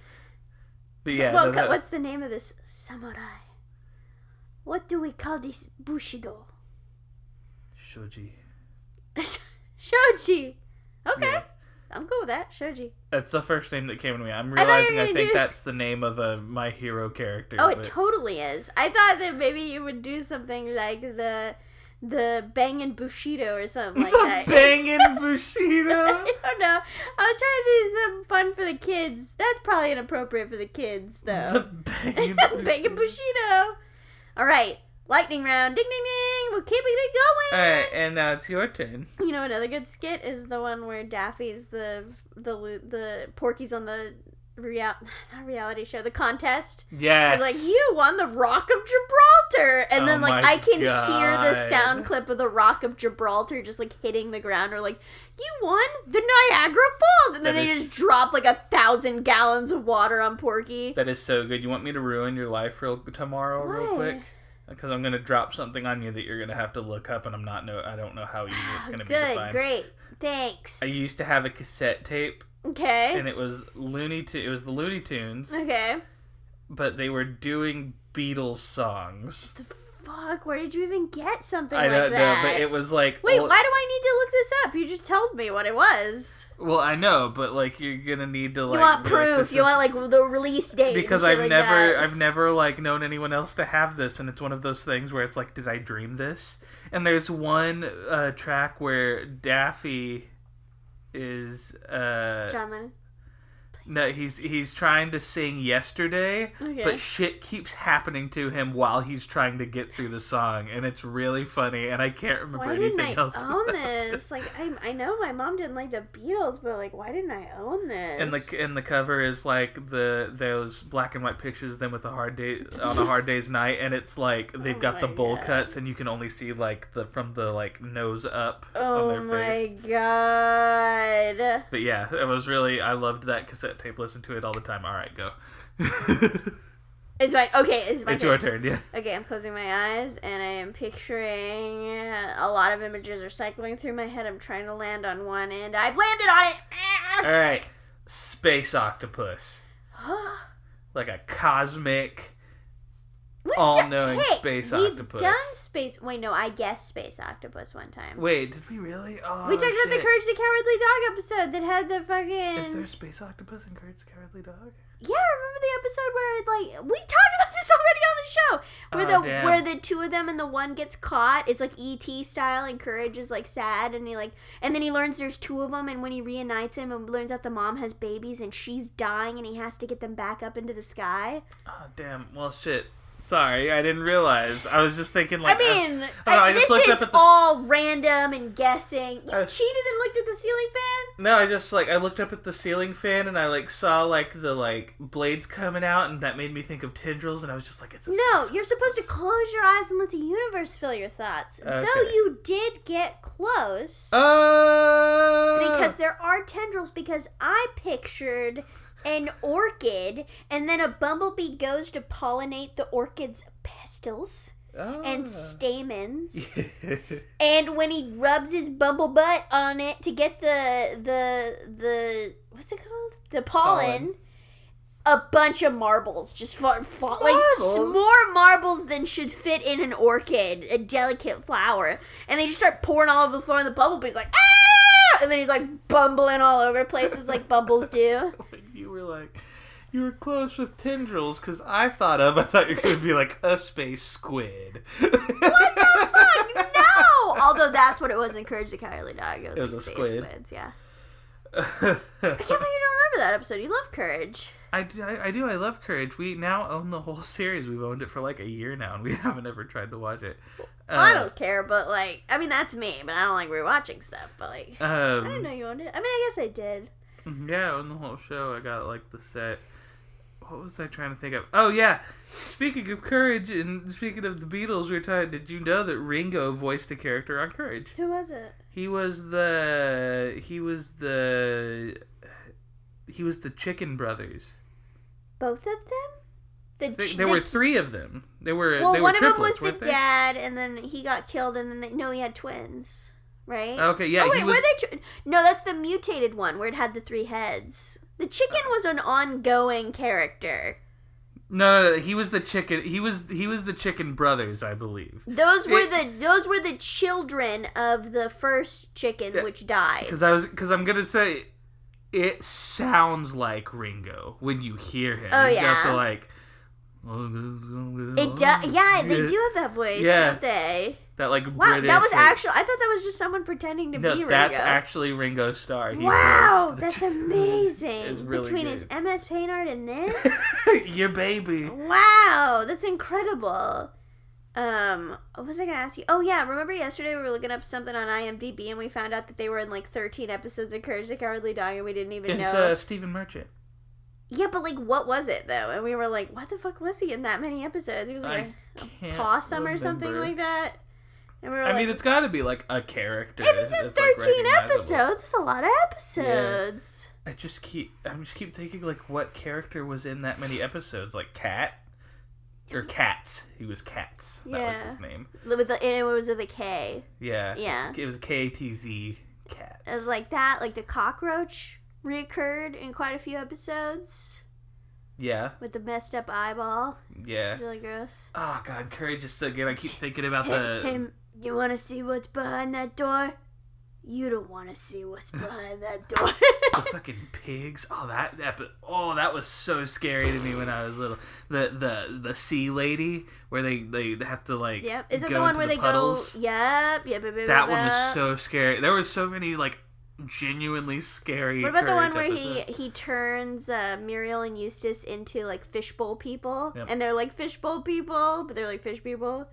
But yeah.
Well, what's the name of this samurai? What do we call this bushido?
Shoji.
Shoji. Okay.
Yeah.
I'm cool with that. Shoji.
That's the first name that came to me. I'm
I thought you were
realizing I
gonna
think
do-
that's the name of a My Hero character.
Oh, it totally is. I thought that maybe you would do something like the the Bangin' Bushido or something like that.
Bangin' Bushido?
I don't know. I was trying to do something fun for the kids. That's probably inappropriate for the kids, though.
The
Bangin' Bushido. All right. Lightning round. Ding, ding, ding. We'll keep it going.
All right, and now it's your turn.
You know, another good skit is the one where Daffy's the Porky's on the not reality show, the contest.
Yes.
And like, you won the Rock of Gibraltar, and then like I can hear the sound clip of the Rock of Gibraltar just like hitting the ground, or like, you won the Niagara Falls, and then they just drop like 1,000 gallons of water on Porky.
That is so good. You want me to ruin your life tomorrow, real quick? Because I'm gonna drop something on you that you're gonna have to look up, and I don't know how easy it's gonna be to find.
Good, great, thanks.
I used to have a cassette tape.
Okay.
And it was the Looney Tunes.
Okay.
But they were doing Beatles songs.
What the fuck? Where did you even get something
like that? I don't know, but it was like...
Wait, why do I need to look this up? You just told me what it was.
Well, I know, but like you're gonna need to like...
You want proof. You want like the release date.
Because I've never like known anyone else to have this, and it's one of those things where it's like, did I dream this? And there's one track where Daffy is
John Lennon.
No, he's trying to sing Yesterday, but shit keeps happening to him while he's trying to get through the song, and it's really funny, and I can't remember anything else.
Why didn't I own this? Like, I know my mom didn't like the Beatles, but like, why didn't I own this?
And the cover is like those black and white pictures of them with a hard day on a hard day's night, and it's like they've got the bowl cuts, and you can only see like from the like nose up on their face.
Oh my god!
But yeah, it was really, I loved that cassette tape. Listen to it all the time. All right, go.
It's my It's
turn. Your turn. Yeah.
Okay, I'm closing my eyes and I am picturing a lot of images are cycling through my head. I'm trying to land on one, and I've landed on it.
All right, space octopus, like a cosmic, all-knowing space octopus.
We've done space. Wait, no, I guessed space octopus one time.
Wait, did we really? Oh,
we talked about the Courage the Cowardly Dog episode that had the fucking...
Is there a space octopus in Courage the Cowardly Dog?
Yeah, remember the episode where like we talked about this already on the show, where the two of them and the one gets caught. It's like E.T. style, and Courage is like sad, and then he learns there's two of them, and when he reunites him and learns that the mom has babies and she's dying, and he has to get them back up into the sky.
Oh damn! Well, shit. Sorry, I didn't realize. I was just thinking like...
this is all random and guessing. You cheated and looked at the ceiling fan?
No, I looked up at the ceiling fan and I like saw like the like blades coming out, and that made me think of tendrils, and I was just like, it's
No, you're supposed to close your eyes and let the universe fill your thoughts. Okay. Though you did get close. Because there are tendrils, because I pictured... an orchid, and then a bumblebee goes to pollinate the orchid's pestils and stamens. And when he rubs his bumble butt on it to get the what's it called? The pollen. A bunch of marbles just fall like more marbles than should fit in an orchid, a delicate flower, and they just start pouring all over the floor, and the bumblebee's like, ah! And then he's like bumbling all over places like bumbles do.
You were close with tendrils, because I thought you were going to be like a space squid.
What the fuck? No! Although that's what it was in Courage the Cowardly Dog. It was like
a squid.
Squids, yeah. I can't believe you don't remember that episode. You love Courage.
I do. I love Courage. We now own the whole series. We've owned it for like a year now, and we haven't ever tried to watch it.
I don't care, but like, I mean, that's me, but I don't like rewatching stuff, but like, I didn't know you owned it. I mean, I guess I did.
Yeah, I owned the whole show. I got like the set. What was I trying to think of? Oh yeah, speaking of Courage and speaking of the Beatles, we were talking. Did you know that Ringo voiced a character on Courage?
Who was it?
He was the Chicken Brothers.
Both of them?
There were three of them. They were
one
triplets,
of them was the dad, and then he got killed, and then he had twins, right?
Okay, yeah.
Oh wait, were they? No, that's the mutated one where it had the three heads. The chicken was an ongoing character.
No, he was the chicken. He was the Chicken Brothers, I believe.
Those were the children of the first chicken, which died.
Because I'm gonna say, it sounds like Ringo when you hear him.
Oh,
He's
yeah.
got the like,
It does. Yeah, they do have that voice, don't they?
That like
wow,
British.
That was actually. I thought that was just someone pretending to be Ringo.
No, that's actually Ringo Starr.
Wow, that's amazing.
It's really
Between
good.
his MS Paint art and this.
Your baby.
Wow, that's incredible. What was I gonna ask you? Oh yeah, remember yesterday we were looking up something on IMDb and we found out that they were in like 13 episodes of Courage the Cowardly Dog and we didn't even know.
It's Stephen Merchant.
Yeah, but like, what was it though? And we were like, what the fuck was he in that many episodes? He was like a possum or something like that. And we were
I mean, it's got to be like a character.
It was in 13 episodes. That's a lot of episodes.
Yeah. I just keep thinking like, what character was in that many episodes? Like Cat. Or Cats. He was Cats. That was his name.
And it was with a K.
Yeah.
Yeah.
It was K-A-T-Z. Cats.
It was like that. Like the cockroach reoccurred in quite a few episodes.
Yeah.
With the messed up eyeball.
Yeah.
It was really gross.
Oh, God. Courage just again. I keep thinking about
Hey, you want to see what's behind that door? You don't want to see what's behind that door.
The fucking pigs. Oh, that was so scary to me when I was little. The sea lady where they have to like.
Yep. Is it the one where they
puddles.
go? Yep.
That one was so scary. There was so many like genuinely scary.
What about the one where he turns Muriel and Eustace into like fishbowl people, and they're like fishbowl people, but they're like fish people.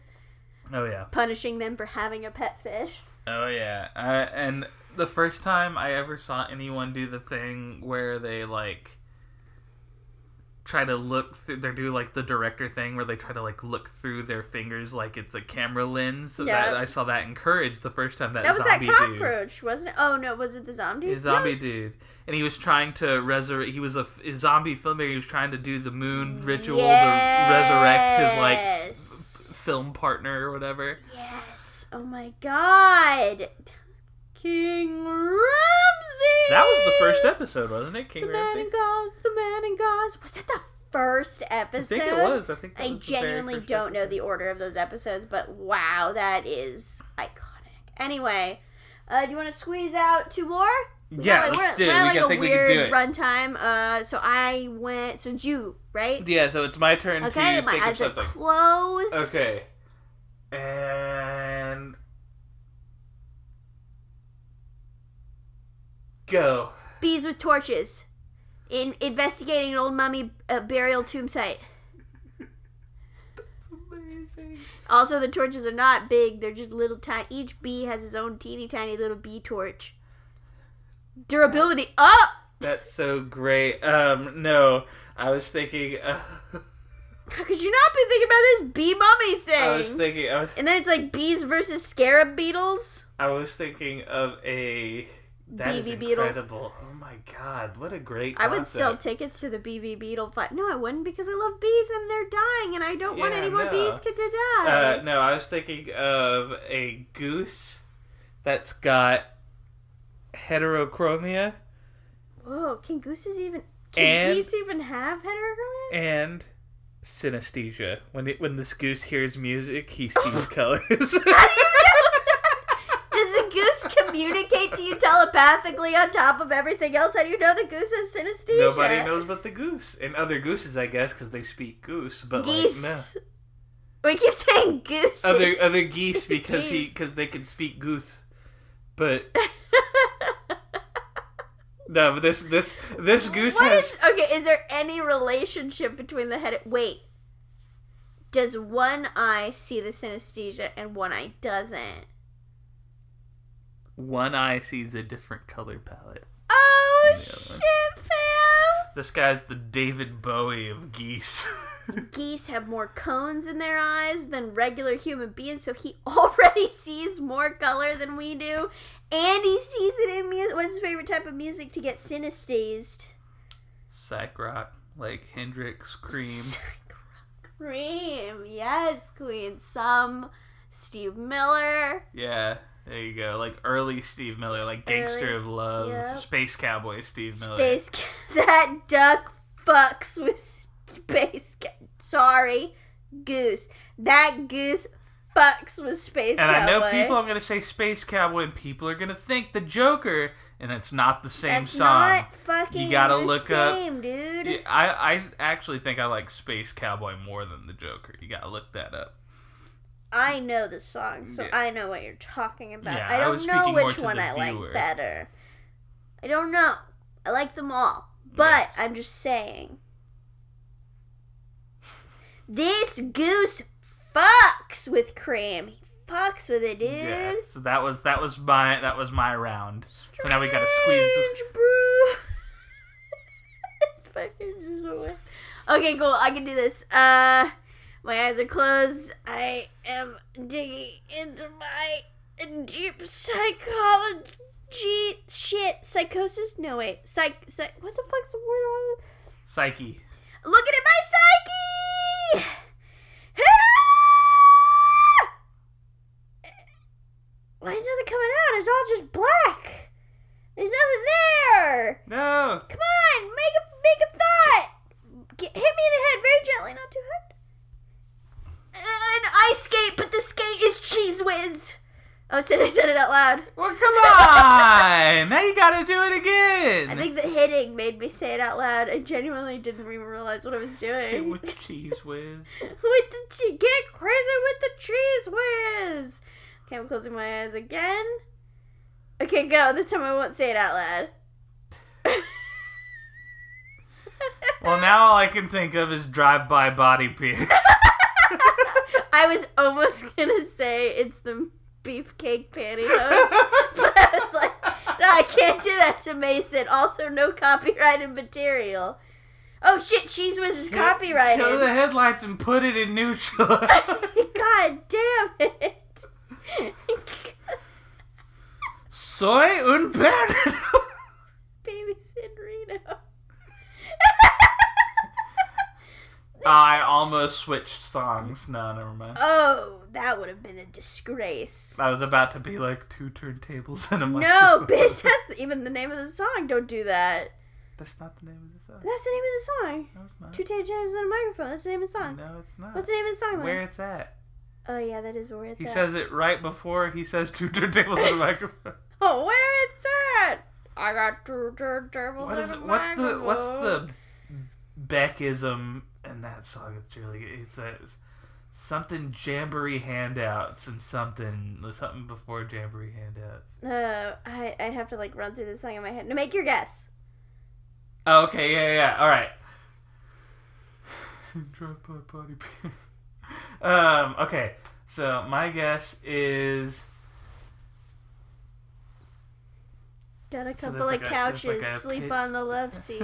Oh yeah.
Punishing them for having a pet fish.
Oh yeah, and the first time I ever saw anyone do the thing where they like try to look through, they do like the director thing where they try to like look through their fingers like it's a camera lens. So I saw that in Courage the first time. That was zombie
that cockroach, dude. Wasn't it? Oh no, was it the zombie?
The zombie dude, and he was trying to resurrect. He was a zombie filmmaker. He was trying to do the moon ritual to resurrect his like film partner or whatever.
Yes. Oh my God. King Ramsey.
That was the first episode, wasn't it? King Ramsey.
The Man in Gauze. Was that the first episode?
I think it was.
I genuinely don't know the order of those episodes, but wow, that is iconic. Anyway, do you want to squeeze out two more?
Yeah, let's do it. I think we can do it.
Runtime. So I went. So it's you, right?
Yeah. So it's my turn to think
my eyes
of something.
Are closed.
Okay. And go.
Bees with torches. Investigating an old mummy burial tomb site.
Amazing.
Also, the torches are not big. They're just little tiny. Each bee has his own teeny tiny little bee torch. Durability up!
That's so great. No. I was thinking...
How could you not be thinking about this bee mummy thing?
I was thinking...
And then it's like bees versus scarab beetles?
I was thinking of a... That is incredible. Oh my God, what a great concept.
I would sell tickets to the BB Beetle fight. No, I wouldn't, because I love bees and they're dying and I don't want any more bees to die.
No, I was thinking of a goose that's got heterochromia.
Whoa, can geese even have heterochromia?
And synesthesia. When this goose hears music, he sees colors.
How do you know? Does the goose communicate to you telepathically on top of everything else? How do you know the goose has synesthesia?
Nobody knows but the goose. And other gooses, I guess, because they speak goose. But
geese.
Like, no.
We keep saying goose.
Other geese because they can speak goose. But... No, but this goose has...
Okay, is there any relationship between the head... Wait. Does one eye see the synesthesia and one eye doesn't?
One eye sees a different color palette.
Oh, shit, fam!
This guy's the David Bowie of geese.
Geese have more cones in their eyes than regular human beings, so he already sees more color than we do. And he sees it in music. What's his favorite type of music to get synesthesized?
Psych rock, like Hendrix, Cream.
Psych rock, Cream. Yes, Queen. Some Steve Miller.
Yeah, there you go. Like early Steve Miller, like Gangster of Love, yep. Space Cowboy Steve Miller.
That duck fucks with Sorry, goose. That goose fucks with Space Cowboy.
And I know I'm going to say Space Cowboy and people are going to think the Joker and it's not the same
That's
song.
not fucking
You gotta
the
look
same,
up.
dude.
Yeah, I actually think I like Space Cowboy more than the Joker. You gotta look that up.
I know the song, so
Yeah.
I know what you're talking about.
Yeah,
I
I was
don't know
speaking more
which
to
one
the
I like
viewer.
better. I don't know. I like them all. But
Yes.
I'm just saying. This goose fucks with cream. He fucks with it, dude.
Yeah. So that was my round. So now we gotta squeeze.
Strange brew. It's fucking just away. Okay, cool. I can do this. My eyes are closed. I am digging into my deep psychology. Shit. Psychosis? No, wait. What the fuck's the word?
Psyche.
Looking at my psyche! Why is nothing coming out? It's all just black. There's nothing there.
No.
Come on, make a thought. Hit me in the head very gently, not too hard. An ice skate, but the skate is Cheese Whiz. Oh, I said it out loud.
Well, come on. Now you gotta do it again.
I think the hitting made me say it out loud. I genuinely didn't even realize what I was doing.
With the Cheese Whiz.
Get crazy with the Cheese Whiz. Okay, I'm closing my eyes again. Okay, go. This time I won't say it out loud.
Well, now all I can think of is drive-by body pierce.
I was almost gonna say it's the beefcake pantyhose, but I was like, no, I can't do that to Mason. Also, no copyrighted material. Oh shit, Cheese Whiz is copyrighted.
Kill the headlights and put it in neutral.
God damn it.
Soy un perro.
Baby San Reno.
I almost switched songs. No, never mind.
Oh, that would have been a disgrace.
I was about to be like 2 turntables and a
No,
microphone.
bitch, that's even the name of the song. Don't do that.
That's not the name of the song.
That's the name of the song.
No, it's not.
2 turntables and a microphone. That's the name of the song.
No, it's not.
What's the name of the song?
Where
then?
it's at.
Oh, yeah, that is where it's
He
at.
says it right before he says 2 turntables and a microphone.
Oh, where it's at? I got 2 turntables
What is
and
it?
a
What's
microphone.
the Beck-ism in that song? It's really good. It says something jamboree handouts and something before jamboree handouts.
I'd have to like run through the song in my head. No, make your guess.
Oh, okay, yeah. All right. Drop by body pierce. Okay. So my guess is
Got a
So
couple
there's
of
like
couches.
a
Sleep
pitch-
on the left seat.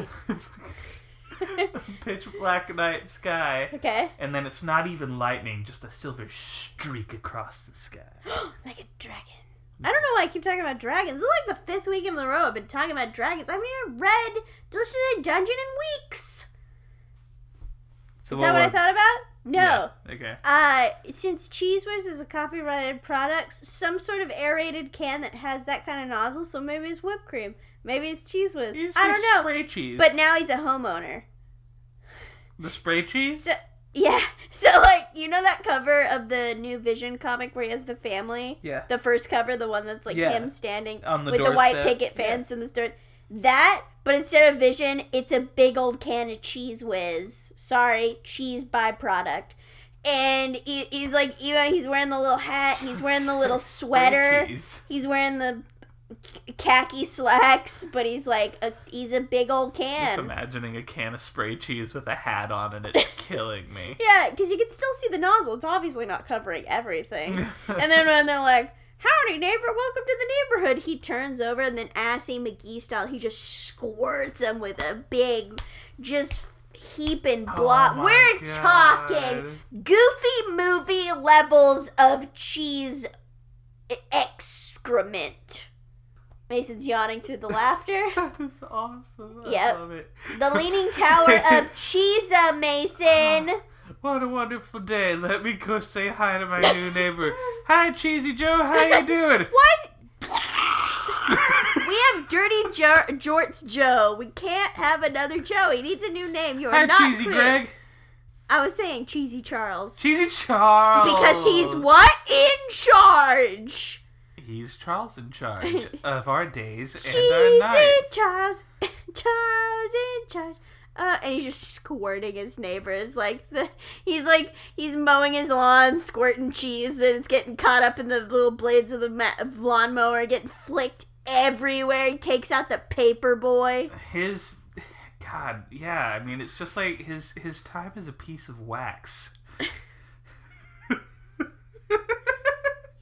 pitch black night sky.
Okay.
And then it's not even lightning, just a silver streak across the sky.
Like a dragon. I don't know why I keep talking about dragons. This is like the 5th week in a row I've been talking about dragons. I haven't even read Delicious Dungeon in weeks.
So
Is that what I thought about? No.
Yeah, okay.
Since Cheese Whiz is a copyrighted product, some sort of aerated can that has that kind of nozzle, so maybe it's whipped cream. Maybe it's Cheese Whiz.
You
I
say
don't know.
Spray cheese.
But now he's a homeowner.
The spray cheese?
So, yeah. So, like, you know that cover of the New Vision comic where he has the family?
Yeah.
The first cover, the one that's like
Yeah.
him standing
On the
with the white
doorstep.
picket fence and the store. That, but instead of Vision, it's a big old can of Cheese Whiz. Sorry, cheese byproduct. And he's like, you know, he's wearing the little hat, he's wearing the little sweater,
Spray cheese.
he's wearing the khaki slacks, but he's a big old can.
Just imagining a can of spray cheese with a hat on and it's killing me.
Yeah, because you can still see the nozzle. It's obviously not covering everything. And then when they're like, howdy neighbor, welcome to the neighborhood, he turns over and then Assy McGee style, he just squirts them with a big, just heaping block.
Oh my
We're
God.
talking Goofy movie levels of cheese excrement. Mason's yawning through the laughter.
That is awesome.
Yep.
I love it.
The Leaning Tower of Cheesa, Mason.
What a wonderful day. Let me go say hi to my new neighbor. Hi, Cheesy Joe. How you doing?
Why is... We have Dirty Jorts Joe. We can't have another Joe. He needs a new name. You are
Hi,
not
Cheesy
clear.
Greg.
I was saying Cheesy Charles.
Cheesy Charles.
Because he's what? In charge.
he's Charles in charge of our days and
She's
our
in
nights.
charge. Charles in charge. And he's just squirting his neighbors he's mowing his lawn, squirting cheese, and it's getting caught up in the little blades of the lawnmower, getting flicked everywhere. He takes out the paper boy.
God, yeah. I mean, it's just like his time is a piece of wax.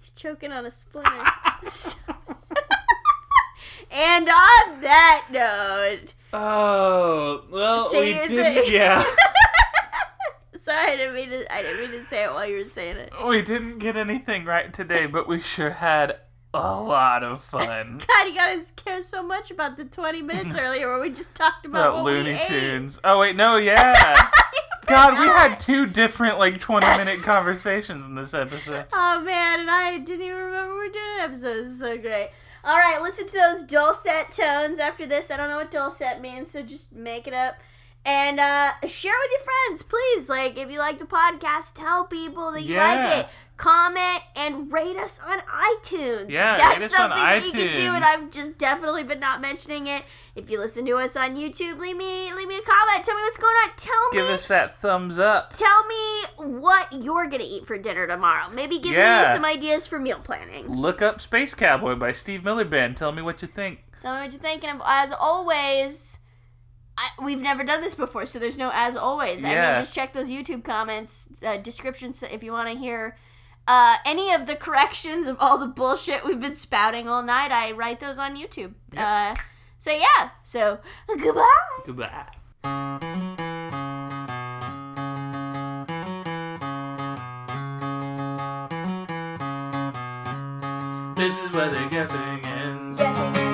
He's choking on a splinter. And on that note.
Oh, well,
we
didn't. Yeah.
Sorry, I didn't mean to say it while you were saying it.
We didn't get anything right today, but we sure had a lot of fun.
God, you guys care so much about the 20 minutes earlier where we just talked about what
Looney
we ate.
Tunes. Oh wait, no, yeah. God, we had 2 different 20-minute conversations in this episode.
Oh man, and I didn't even remember we were doing an episode. This is so great. All right, listen to those dulcet tones after this. I don't know what dulcet means, so just make it up. And share with your friends, please. If you like the podcast, tell people that you like it. Comment and rate us on iTunes.
Yeah,
that's
rate us
something
on
that
iTunes.
you can do, and I've just definitely been not mentioning it. If you listen to us on YouTube, leave me a comment. Tell me what's going on.
Give us that thumbs up.
Tell me what you're gonna eat for dinner tomorrow. Maybe give me some ideas for meal planning.
Look up Space Cowboy by Steve Miller Band. Tell me what you think.
Tell me what you're thinking. As always, we've never done this before, so there's no as always.
Yeah.
I mean, just check those YouTube comments, descriptions, if you want to hear any of the corrections of all the bullshit we've been spouting all night. I write those on YouTube.
Yep.
So goodbye.
Goodbye. This is where the guessing ends.
Guessing